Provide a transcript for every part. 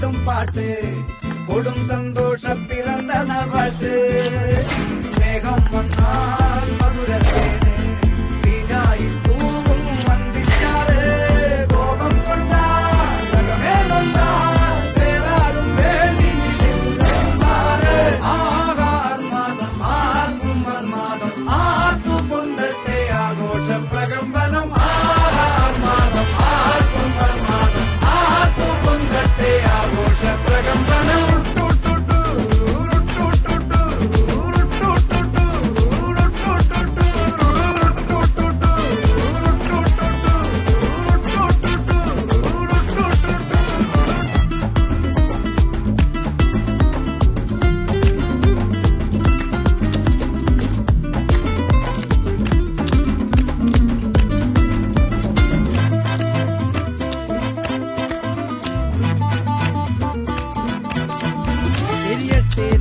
பாடிடும் பாட்டு கொடும் சந்தோஷம் பிறந்த நல்வாழ்த்து மேகம் வந்தால் மதுரத்தேனே தீஞாய் தூவும் வந்திச்சாரு கோபம் கொண்டால் உலகமே நொந்தால் பேராரும் வேண்டி நின்றாரு ஆகார் மாதம் ஆர்க்கும் மாதம் ஆர்த்து பொந்தட்டே ஆഘോഷ പ്രകമ്പനം ആകാർ മാതം ആർക്കും മാതം ആർക്കു പൊന്തട്ടെ ആഘോഷ പ്രകമ്പനം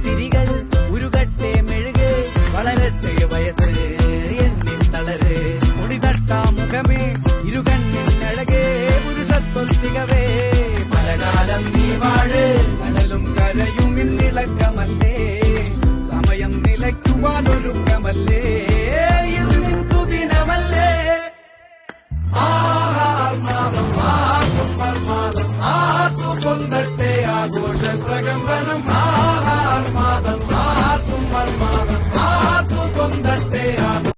തിരികൾ ഉരുകട്ടെ മെഴുക് വളരട്ടെ വയസ്സ് എണ്ണിൽ തളര് മുടിതട്ടാ മുഖമേ ഇരുകണ്ണിൽ അഴകേ പുരുഷത്വത്തികവേ പലകാലം നീ വാഴ് കടലും കരയും ഇന്നിളക്കമല്ലേ സമയം നിലയ്ക്കുവാനൊരുക്കമല്ലേ ഇത് നിൻ സുദിനമല്ലേ ആഹാർ മാതം ആർക്കും മാതം ആർക്കു പൊന്തട്ടെ ആഘോഷ പ്രകമ്പനം